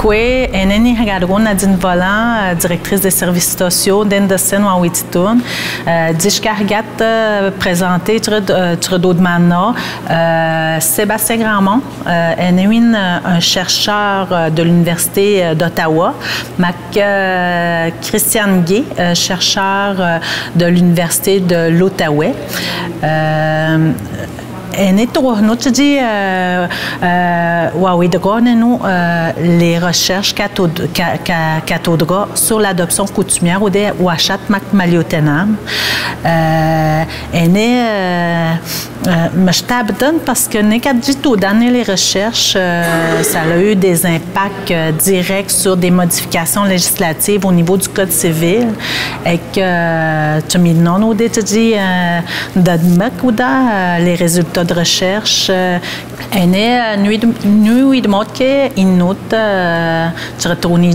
Kwe, Eneni Hagadron Nadine Volant, directrice des services sociaux d'Endessen Wawititoun. Dishkargat présenté Tredodmana, Sébastien Grandmont, un chercheur de l'Université d'Ottawa, Christiane Gay, chercheur de l'Université de l'Outaouais. Les recherches cathodra sur l'adoption coutumière ou des Ouachat Maliotenam. Parce que dans les recherches, ça a eu des impacts directs sur des modifications législatives au niveau du Code civil. Et que tu m'as dit les résultats de recherche. Nuit de motke inut tu retournes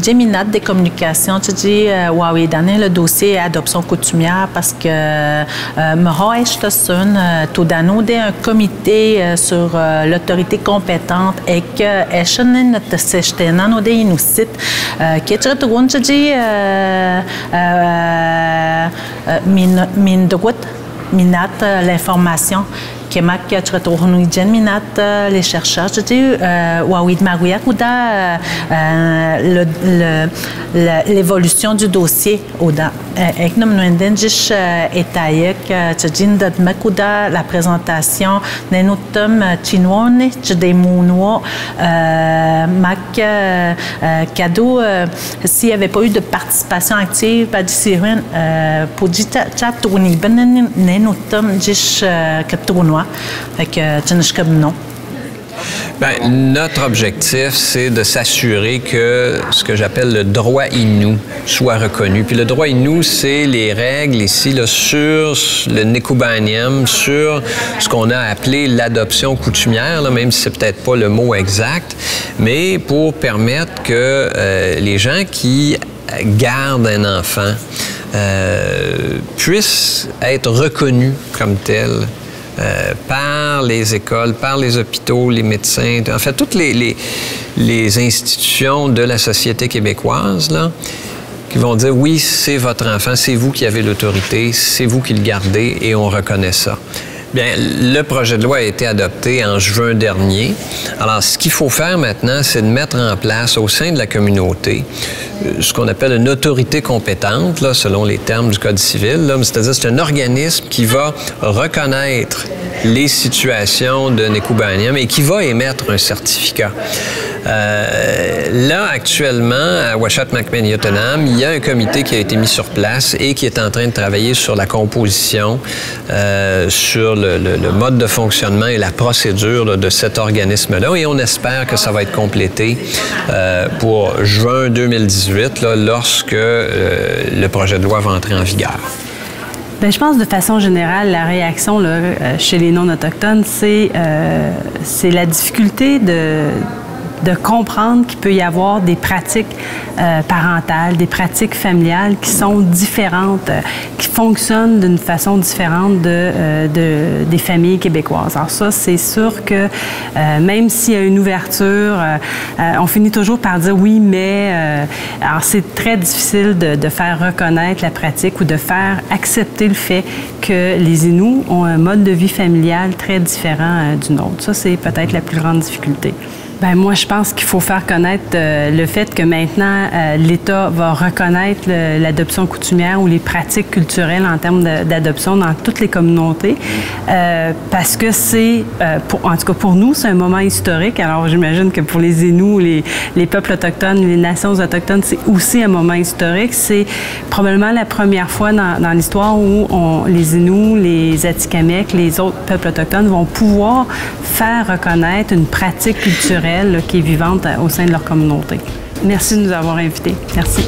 des communications tu dis oui dans le dossier adoption coutumière parce que tout d'un un comité sur l'autorité compétente et que qui tu retournes tu dis minat l'information Kemak tu retournes minat les chercheurs je dis Wawid Maria Kouda l'évolution du dossier Oda Eknom Nuendenjish Etayek tu dis Makuda la présentation Nenutum Chinone Tchedemouno Mak cadeau s'il n'y avait pas eu de participation active à Disiren pour dire Tourni Ben Nenutum Jish Katournois. Fait que tu n'es comme non. Bien, notre objectif, c'est de s'assurer que ce que j'appelle le droit Innu soit reconnu. Puis le droit Innu, c'est les règles ici là, sur le Nekubaniam, sur ce qu'on a appelé l'adoption coutumière, là, même si c'est peut-être pas le mot exact, mais pour permettre que les gens qui gardent un enfant puissent être reconnus comme tels. Par les écoles, par les hôpitaux, les médecins, en fait, toutes les institutions de la société québécoise, là, qui vont dire, oui, c'est votre enfant, c'est vous qui avez l'autorité, c'est vous qui le gardez, et on reconnaît ça. Bien, le projet de loi a été adopté en juin dernier. Alors, ce qu'il faut faire maintenant, c'est de mettre en place au sein de la communauté ce qu'on appelle une autorité compétente, là, selon les termes du Code civil. C'est-à-dire c'est un organisme qui va reconnaître les situations de Nekubaniam et qui va émettre un certificat. Là, actuellement, à Ouachat Maliotenam, il y a un comité qui a été mis sur place et qui est en train de travailler sur la composition, sur le mode de fonctionnement et la procédure là, de cet organisme-là. Et on espère que ça va être complété pour juin 2018, là, lorsque le projet de loi va entrer en vigueur. Bien, je pense de façon générale, la réaction là, chez les non-autochtones, c'est la difficulté de comprendre qu'il peut y avoir des pratiques parentales, des pratiques familiales qui sont différentes, qui fonctionnent d'une façon différente des familles québécoises. Alors ça, c'est sûr que même s'il y a une ouverture, on finit toujours par dire oui, mais alors c'est très difficile de faire reconnaître la pratique ou de faire accepter le fait que les Inuits ont un mode de vie familial très différent du nôtre. Ça, c'est peut-être la plus grande difficulté. Bien, moi, je pense qu'il faut faire connaître le fait que maintenant, l'État va reconnaître l'adoption coutumière ou les pratiques culturelles en termes d'adoption dans toutes les communautés, parce que c'est, en tout cas pour nous, c'est un moment historique. Alors, j'imagine que pour les Inuits, les peuples autochtones, les nations autochtones, c'est aussi un moment historique. C'est probablement la première fois dans l'histoire où les Inuits, les Atikamekw, les autres peuples autochtones vont pouvoir faire reconnaître une pratique culturelle qui est vivante au sein de leur communauté. Merci de nous avoir invités. Merci.